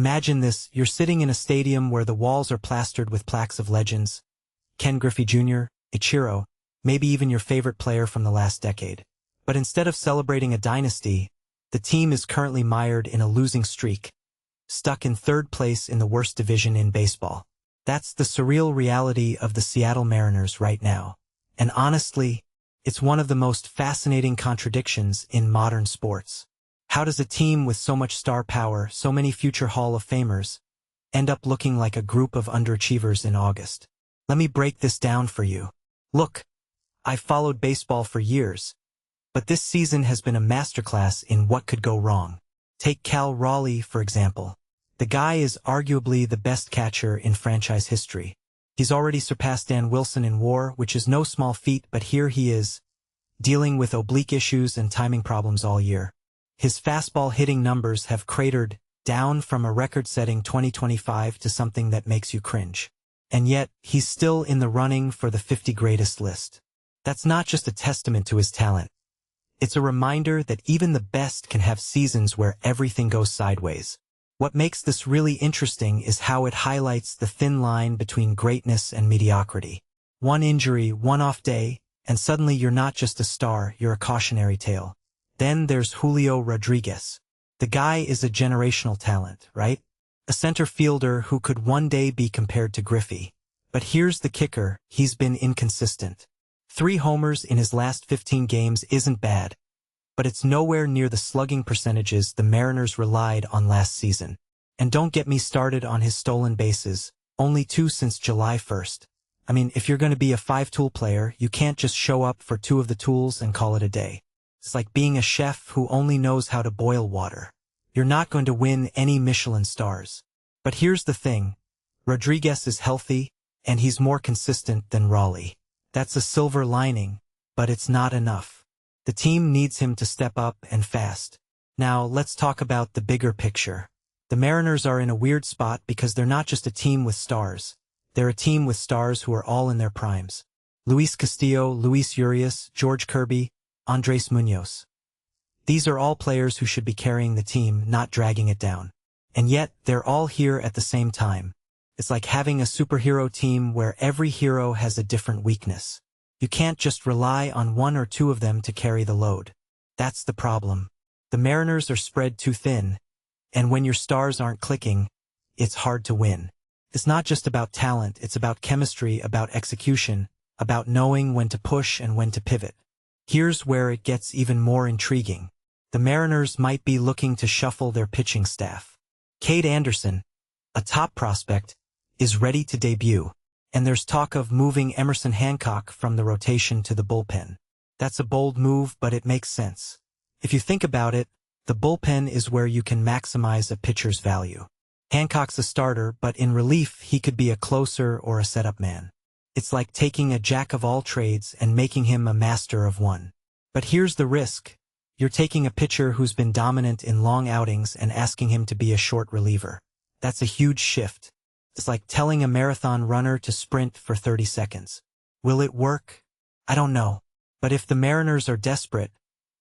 Imagine this, you're sitting in a stadium where the walls are plastered with plaques of legends. Ken Griffey Jr., Ichiro, maybe even your favorite player from the last decade. But instead of celebrating a dynasty, the team is currently mired in a losing streak, stuck in third place in the worst division in baseball. That's the surreal reality of the Seattle Mariners right now. And honestly, it's one of the most fascinating contradictions in modern sports. How does a team with so much star power, so many future Hall of Famers, end up looking like a group of underachievers in August? Let me break this down for you. Look, I've followed baseball for years, but this season has been a masterclass in what could go wrong. Take Cal Raleigh, for example. The guy is arguably the best catcher in franchise history. He's already surpassed Dan Wilson in WAR, which is no small feat, but here he is, dealing with oblique issues and timing problems all year. His fastball hitting numbers have cratered down from a record-setting 2025 to something that makes you cringe. And yet, he's still in the running for the 50 greatest list. That's not just a testament to his talent. It's a reminder that even the best can have seasons where everything goes sideways. What makes this really interesting is how it highlights the thin line between greatness and mediocrity. One injury, one off day, and suddenly you're not just a star, you're a cautionary tale. Then there's Julio Rodríguez. The guy is a generational talent, right? A center fielder who could one day be compared to Griffey. But here's the kicker, he's been inconsistent. 3 homers in his last 15 games isn't bad, but it's nowhere near the slugging percentages the Mariners relied on last season. And don't get me started on his stolen bases, only 2 since July 1st. I mean, if you're going to be a 5-tool player, you can't just show up for 2 of the tools and call it a day. It's like being a chef who only knows how to boil water. You're not going to win any Michelin stars. But here's the thing, Rodríguez is healthy, and he's more consistent than Raleigh. That's a silver lining, but it's not enough. The team needs him to step up and fast. Now, let's talk about the bigger picture. The Mariners are in a weird spot because they're not just a team with stars. They're a team with stars who are all in their primes. Luis Castillo, Luis Urias, George Kirby, Andrés Muñoz. These are all players who should be carrying the team, not dragging it down. And yet, they're all here at the same time. It's like having a superhero team where every hero has a different weakness. You can't just rely on 1 or 2 of them to carry the load. That's the problem. The Mariners are spread too thin, and when your stars aren't clicking, it's hard to win. It's not just about talent, it's about chemistry, about execution, about knowing when to push and when to pivot. Here's where it gets even more intriguing. The Mariners might be looking to shuffle their pitching staff. Kade Anderson, a top prospect, is ready to debut, and there's talk of moving Emerson Hancock from the rotation to the bullpen. That's a bold move, but it makes sense. If you think about it, the bullpen is where you can maximize a pitcher's value. Hancock's a starter, but in relief, he could be a closer or a setup man. It's like taking a jack of all trades and making him a master of one. But here's the risk. You're taking a pitcher who's been dominant in long outings and asking him to be a short reliever. That's a huge shift. It's like telling a marathon runner to sprint for 30 seconds. Will it work? I don't know. But if the Mariners are desperate,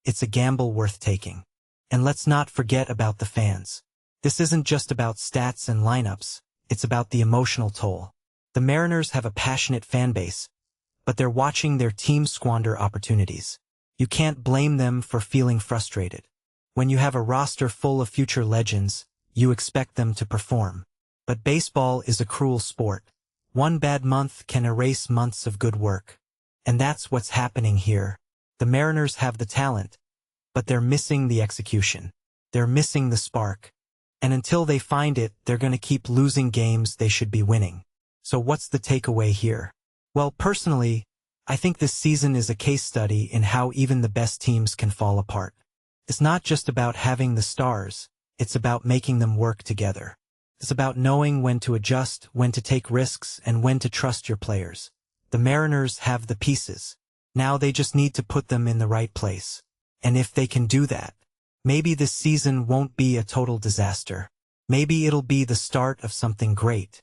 it's a gamble worth taking. And let's not forget about the fans. This isn't just about stats and lineups, it's about the emotional toll. The Mariners have a passionate fan base, but they're watching their team squander opportunities. You can't blame them for feeling frustrated. When you have a roster full of future legends, you expect them to perform. But baseball is a cruel sport. One bad month can erase months of good work. And that's what's happening here. The Mariners have the talent, but they're missing the execution. They're missing the spark. And until they find it, they're going to keep losing games they should be winning. So what's the takeaway here? Well, personally, I think this season is a case study in how even the best teams can fall apart. It's not just about having the stars, it's about making them work together. It's about knowing when to adjust, when to take risks, and when to trust your players. The Mariners have the pieces. Now they just need to put them in the right place. And if they can do that, maybe this season won't be a total disaster. Maybe it'll be the start of something great.